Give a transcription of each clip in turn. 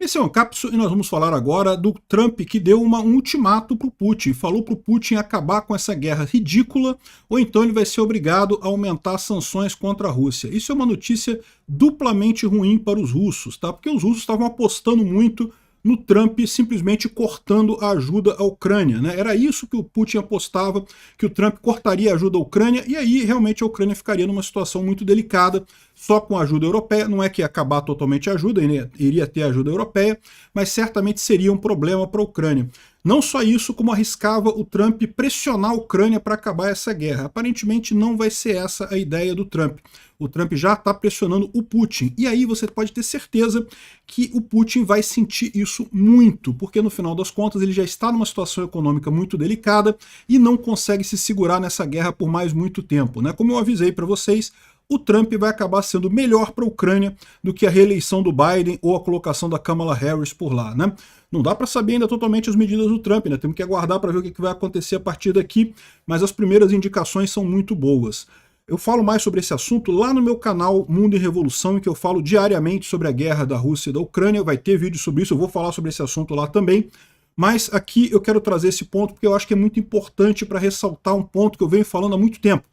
Esse é o Ancapsu e nós vamos falar agora do Trump que deu um ultimato para o Putin, falou para o Putin acabar com essa guerra ridícula ou então ele vai ser obrigado a aumentar sanções contra a Rússia. Isso é uma notícia duplamente ruim para os russos, tá? Porque os russos estavam apostando muito no Trump simplesmente cortando a ajuda à Ucrânia, né? Era isso que o Putin apostava, que o Trump cortaria a ajuda à Ucrânia e aí realmente a Ucrânia ficaria numa situação muito delicada, só com a ajuda europeia. Não é que ia acabar totalmente a ajuda, iria ter ajuda europeia, mas certamente seria um problema para a Ucrânia. Não só isso, como arriscava o Trump pressionar a Ucrânia para acabar essa guerra. Aparentemente não vai ser essa a ideia do Trump. O Trump já está pressionando o Putin. E aí você pode ter certeza que o Putin vai sentir isso muito, porque no final das contas ele já está numa situação econômica muito delicada e não consegue se segurar nessa guerra por mais muito tempo, né? Como eu avisei para vocês, o Trump vai acabar sendo melhor para a Ucrânia do que a reeleição do Biden ou a colocação da Kamala Harris por lá, né? Não dá para saber ainda totalmente as medidas do Trump, né? Temos que aguardar para ver o que vai acontecer a partir daqui, mas as primeiras indicações são muito boas. Eu falo mais sobre esse assunto lá no meu canal Mundo em Revolução, em que eu falo diariamente sobre a guerra da Rússia e da Ucrânia. Vai ter vídeo sobre isso, eu vou falar sobre esse assunto lá também. Mas aqui eu quero trazer esse ponto porque eu acho que é muito importante para ressaltar um ponto que eu venho falando há muito tempo.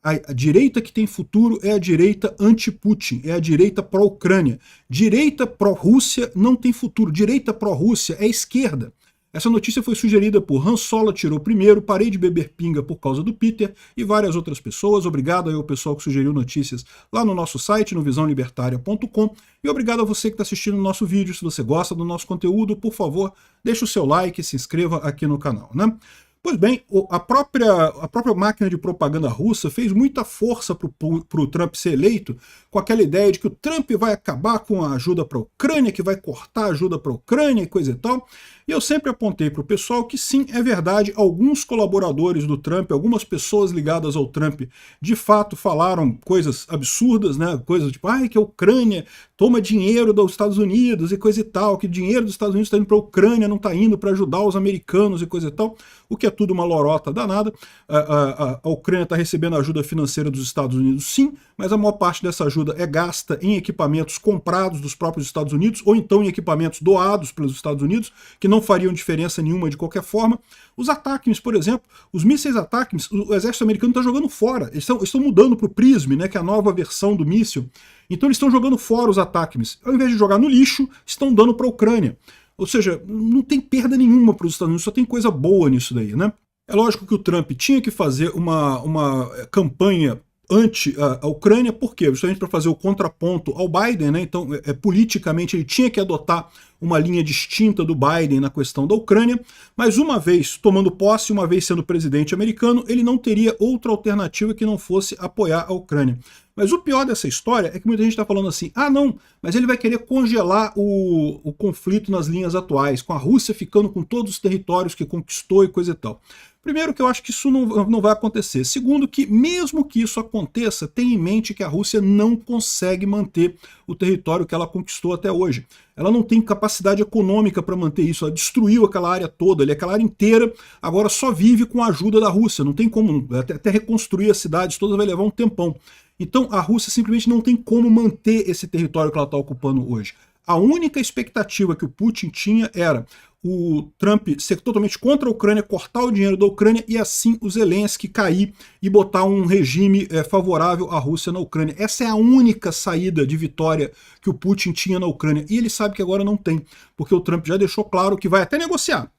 A direita que tem futuro é a direita anti-Putin, é a direita pró-Ucrânia. Direita pró-Rússia não tem futuro, direita pró-Rússia é esquerda. Essa notícia foi sugerida por Han Solo, tirou primeiro, Parei de Beber Pinga por causa do Peter e várias outras pessoas. Obrigado aí ao pessoal que sugeriu notícias lá no nosso site, no visãolibertaria.com. E obrigado a você que está assistindo o nosso vídeo. Se você gosta do nosso conteúdo, por favor, deixe o seu like e se inscreva aqui no canal, né? Pois bem, a própria máquina de propaganda russa fez muita força para o Trump ser eleito, com aquela ideia de que o Trump vai acabar com a ajuda para a Ucrânia, que vai cortar a ajuda para a Ucrânia e coisa e tal. E eu sempre apontei para o pessoal que sim, é verdade, alguns colaboradores do Trump, algumas pessoas ligadas ao Trump, de fato falaram coisas absurdas, né? Coisas tipo, que a Ucrânia toma dinheiro dos Estados Unidos e coisa e tal, que dinheiro dos Estados Unidos está indo para a Ucrânia, não está indo para ajudar os americanos e coisa e tal, o que é tudo uma lorota danada. A Ucrânia está recebendo ajuda financeira dos Estados Unidos, sim, mas a maior parte dessa ajuda é gasta em equipamentos comprados dos próprios Estados Unidos, ou então em equipamentos doados pelos Estados Unidos, que não fariam diferença nenhuma de qualquer forma. Os ATACMS, por exemplo, os mísseis ATACMS, o exército americano está jogando fora, eles estão mudando para o PRISM, né, que é a nova versão do míssil. Então eles estão jogando fora os ATACMS. Ao invés de jogar no lixo, estão dando para a Ucrânia. Ou seja, não tem perda nenhuma para os Estados Unidos, só tem coisa boa nisso daí, né? É lógico que o Trump tinha que fazer uma campanha anti a Ucrânia, por quê? Justamente para fazer o contraponto ao Biden, né? Então, politicamente, ele tinha que adotar uma linha distinta do Biden na questão da Ucrânia, mas uma vez tomando posse, uma vez sendo presidente americano, ele não teria outra alternativa que não fosse apoiar a Ucrânia. Mas o pior dessa história é que muita gente está falando assim, não, mas ele vai querer congelar o conflito nas linhas atuais, com a Rússia ficando com todos os territórios que conquistou e coisa e tal. Primeiro que eu acho que isso não vai acontecer. Segundo que, mesmo que isso aconteça, tenha em mente que a Rússia não consegue manter o território que ela conquistou até hoje. Ela não tem capacidade econômica para manter isso, ela destruiu aquela área toda, aquela área inteira agora só vive com a ajuda da Rússia, não tem como, até reconstruir as cidades todas vai levar um tempão. Então a Rússia simplesmente não tem como manter esse território que ela está ocupando hoje. A única expectativa que o Putin tinha era o Trump ser totalmente contra a Ucrânia, cortar o dinheiro da Ucrânia e assim o Zelensky cair e botar um regime favorável à Rússia na Ucrânia. Essa é a única saída de vitória que o Putin tinha na Ucrânia e ele sabe que agora não tem, porque o Trump já deixou claro que vai até negociar,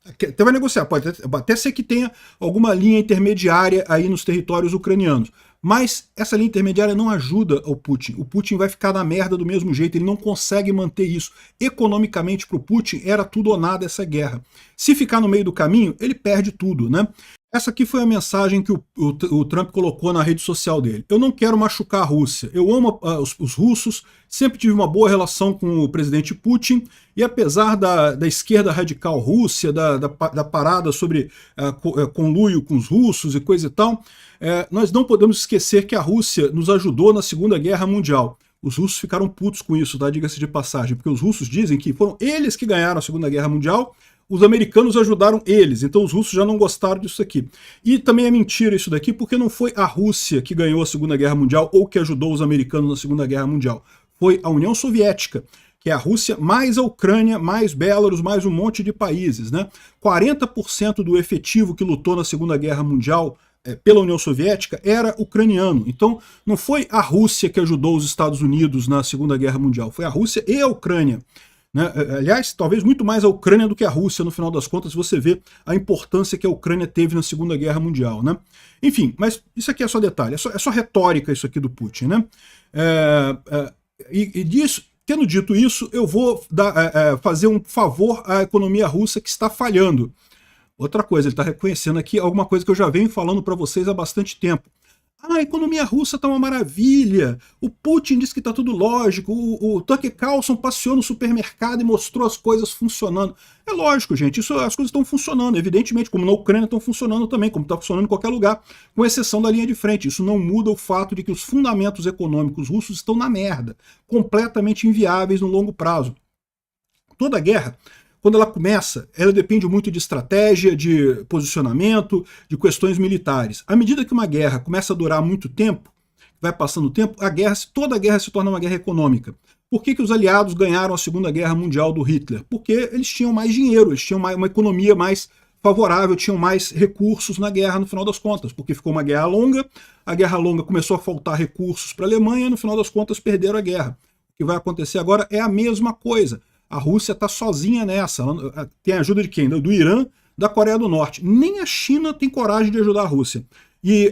pode até ser que tenha alguma linha intermediária aí nos territórios ucranianos. Mas essa linha intermediária não ajuda o Putin vai ficar na merda do mesmo jeito, ele não consegue manter isso. Economicamente para o Putin era tudo ou nada essa guerra. Se ficar no meio do caminho, ele perde tudo, né? Essa aqui foi a mensagem que o Trump colocou na rede social dele. Eu não quero machucar a Rússia, eu amo os russos, sempre tive uma boa relação com o presidente Putin, e apesar da esquerda radical Rússia, da parada sobre conluio com os russos e coisa e tal, nós não podemos esquecer que a Rússia nos ajudou na Segunda Guerra Mundial. Os russos ficaram putos com isso, tá? Diga-se de passagem, porque os russos dizem que foram eles que ganharam a Segunda Guerra Mundial, os americanos ajudaram eles, então os russos já não gostaram disso aqui. E também é mentira isso daqui, porque não foi a Rússia que ganhou a Segunda Guerra Mundial ou que ajudou os americanos na Segunda Guerra Mundial. Foi a União Soviética, que é a Rússia mais a Ucrânia, mais Belarus, mais um monte de países, né? 40% do efetivo que lutou na Segunda Guerra Mundial pela União Soviética era ucraniano. Então não foi a Rússia que ajudou os Estados Unidos na Segunda Guerra Mundial, foi a Rússia e a Ucrânia. Né? Aliás, talvez muito mais a Ucrânia do que a Rússia, no final das contas, você vê a importância que a Ucrânia teve na Segunda Guerra Mundial. Né? Enfim, mas isso aqui é só detalhe, é só retórica isso aqui do Putin. Né? Tendo dito isso, eu vou fazer um favor à economia russa que está falhando. Outra coisa, ele está reconhecendo aqui alguma coisa que eu já venho falando para vocês há bastante tempo. A economia russa está uma maravilha, o Putin disse que está tudo lógico, o Tucker Carlson passeou no supermercado e mostrou as coisas funcionando. É lógico, gente, as coisas estão funcionando, evidentemente, como na Ucrânia estão funcionando também, como está funcionando em qualquer lugar, com exceção da linha de frente. Isso não muda o fato de que os fundamentos econômicos russos estão na merda, completamente inviáveis no longo prazo. Toda guerra, quando ela começa, ela depende muito de estratégia, de posicionamento, de questões militares. À medida que uma guerra começa a durar muito tempo, vai passando o tempo, toda a guerra se torna uma guerra econômica. Por que os aliados ganharam a Segunda Guerra Mundial do Hitler? Porque eles tinham mais dinheiro, eles tinham uma economia mais favorável, tinham mais recursos na guerra no final das contas, porque ficou uma guerra longa, a guerra longa começou a faltar recursos para a Alemanha e no final das contas perderam a guerra. O que vai acontecer agora é a mesma coisa. A Rússia está sozinha nessa. Ela tem a ajuda de quem? Do Irã, da Coreia do Norte. Nem a China tem coragem de ajudar a Rússia. E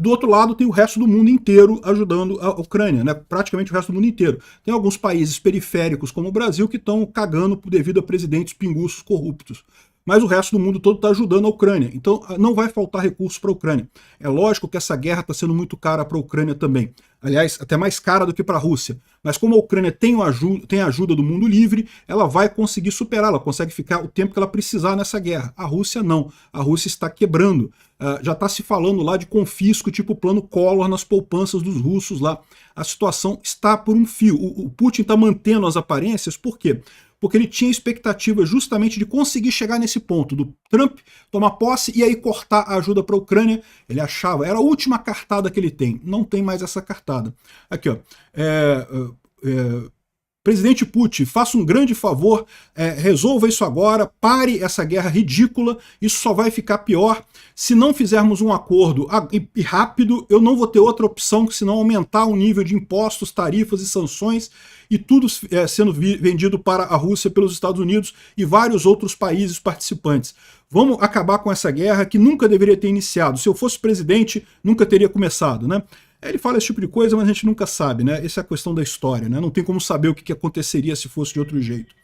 do outro lado tem o resto do mundo inteiro ajudando a Ucrânia, né? Praticamente o resto do mundo inteiro. Tem alguns países periféricos, como o Brasil, que estão cagando devido a presidentes pinguços corruptos. Mas o resto do mundo todo está ajudando a Ucrânia. Então não vai faltar recursos para a Ucrânia. É lógico que essa guerra está sendo muito cara para a Ucrânia também. Aliás, até mais cara do que para a Rússia. Mas como a Ucrânia tem a ajuda do mundo livre, ela vai conseguir superar, ela consegue ficar o tempo que ela precisar nessa guerra. A Rússia não. A Rússia está quebrando. Já está se falando lá de confisco, tipo o plano Collor nas poupanças dos russos lá. A situação está por um fio. O Putin está mantendo as aparências, por quê? Porque ele tinha expectativa justamente de conseguir chegar nesse ponto, do Trump tomar posse e aí cortar a ajuda para a Ucrânia. Ele achava, era a última cartada que ele tem. Não tem mais essa cartada. Aqui, ó. Presidente Putin, faça um grande favor, resolva isso agora, pare essa guerra ridícula, isso só vai ficar pior. Se não fizermos um acordo e rápido, eu não vou ter outra opção que senão aumentar o nível de impostos, tarifas e sanções, e tudo sendo vendido para a Rússia pelos Estados Unidos e vários outros países participantes. Vamos acabar com essa guerra que nunca deveria ter iniciado. Se eu fosse presidente, nunca teria começado, né? Ele fala esse tipo de coisa, mas a gente nunca sabe, né? Essa é a questão da história, né? Não tem como saber o que aconteceria se fosse de outro jeito.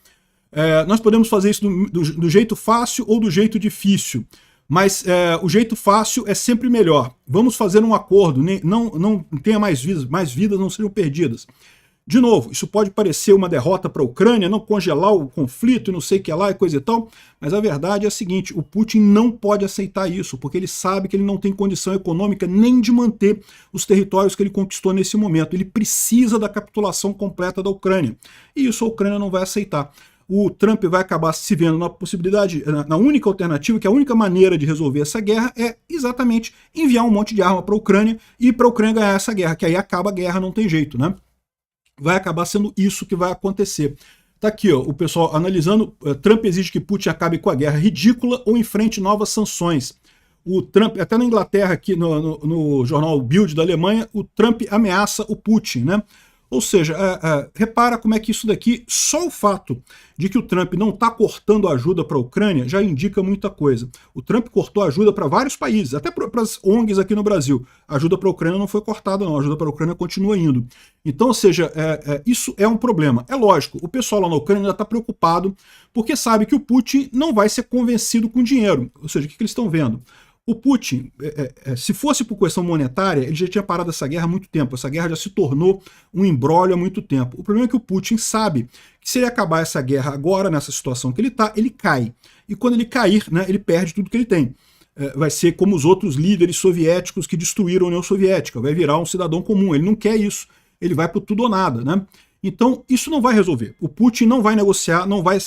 Nós podemos fazer isso do jeito fácil ou do jeito difícil, mas o jeito fácil é sempre melhor. Vamos fazer um acordo, não tenha mais vidas não sejam perdidas. De novo, isso pode parecer uma derrota para a Ucrânia, não congelar o conflito e não sei o que lá e coisa e tal, mas a verdade é a seguinte, o Putin não pode aceitar isso, porque ele sabe que ele não tem condição econômica nem de manter os territórios que ele conquistou nesse momento. Ele precisa da capitulação completa da Ucrânia, e isso a Ucrânia não vai aceitar. O Trump vai acabar se vendo na possibilidade, na única alternativa, que a única maneira de resolver essa guerra é exatamente enviar um monte de arma para a Ucrânia e para a Ucrânia ganhar essa guerra, que aí acaba a guerra, não tem jeito, né? Vai acabar sendo isso que vai acontecer. Tá aqui, ó, o pessoal analisando, Trump exige que Putin acabe com a guerra ridícula ou enfrente novas sanções. O Trump, até na Inglaterra, aqui no jornal Bild da Alemanha, o Trump ameaça o Putin, né? Ou seja, repara como é que isso daqui, só o fato de que o Trump não está cortando ajuda para a Ucrânia já indica muita coisa. O Trump cortou ajuda para vários países, até para as ONGs aqui no Brasil. A ajuda para a Ucrânia não foi cortada não, a ajuda para a Ucrânia continua indo. Então, ou seja, isso é um problema. É lógico, o pessoal lá na Ucrânia já está preocupado porque sabe que o Putin não vai ser convencido com dinheiro. Ou seja, o que eles estão vendo? O Putin, se fosse por questão monetária, ele já tinha parado essa guerra há muito tempo. Essa guerra já se tornou um imbróglio há muito tempo. O problema é que o Putin sabe que se ele acabar essa guerra agora, nessa situação que ele está, ele cai. E quando ele cair, né, ele perde tudo que ele tem. Vai ser como os outros líderes soviéticos que destruíram a União Soviética. Vai virar um cidadão comum. Ele não quer isso. Ele vai para o tudo ou nada, né? Então, isso não vai resolver. O Putin não vai negociar, não vai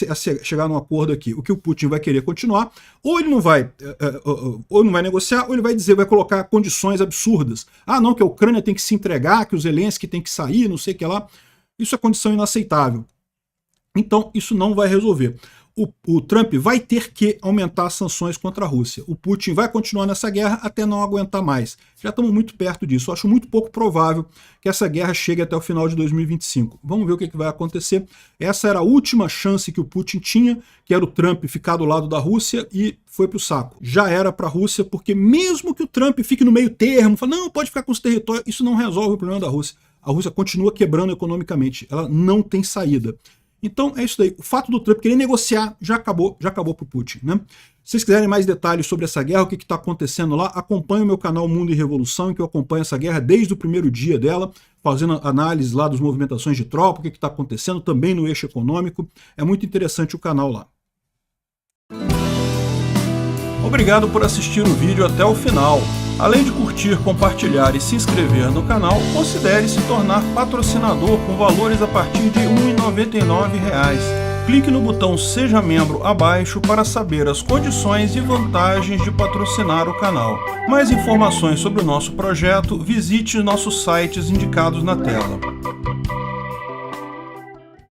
chegar num acordo aqui. O que o Putin vai querer continuar, ou ele não vai, ou não vai negociar, ou ele vai dizer, vai colocar condições absurdas. Ah, não, que a Ucrânia tem que se entregar, que o Zelensky tem que sair, não sei o que lá. Isso é condição inaceitável. Então isso não vai resolver. O Trump vai ter que aumentar as sanções contra a Rússia. O Putin vai continuar nessa guerra até não aguentar mais. Já estamos muito perto disso. Eu acho muito pouco provável que essa guerra chegue até o final de 2025. Vamos ver o que vai acontecer. Essa era a última chance que o Putin tinha, que era o Trump ficar do lado da Rússia, e foi para o saco. Já era para a Rússia, porque mesmo que o Trump fique no meio termo, fala, não, pode ficar com os territórios, isso não resolve o problema da Rússia. A Rússia continua quebrando economicamente. Ela não tem saída. Então é isso daí. O fato do Trump querer negociar já acabou para o Putin, né? Se vocês quiserem mais detalhes sobre essa guerra, o que está acontecendo lá, acompanhe o meu canal Mundo e Revolução, em que eu acompanho essa guerra desde o primeiro dia dela, fazendo análise lá das movimentações de tropa, o que está acontecendo, também no eixo econômico. É muito interessante o canal lá. Obrigado por assistir o vídeo até o final. Além de curtir, compartilhar e se inscrever no canal, considere se tornar patrocinador com valores a partir de R$ 1,99. Clique no botão Seja Membro abaixo para saber as condições e vantagens de patrocinar o canal. Mais informações sobre o nosso projeto, visite nossos sites indicados na tela.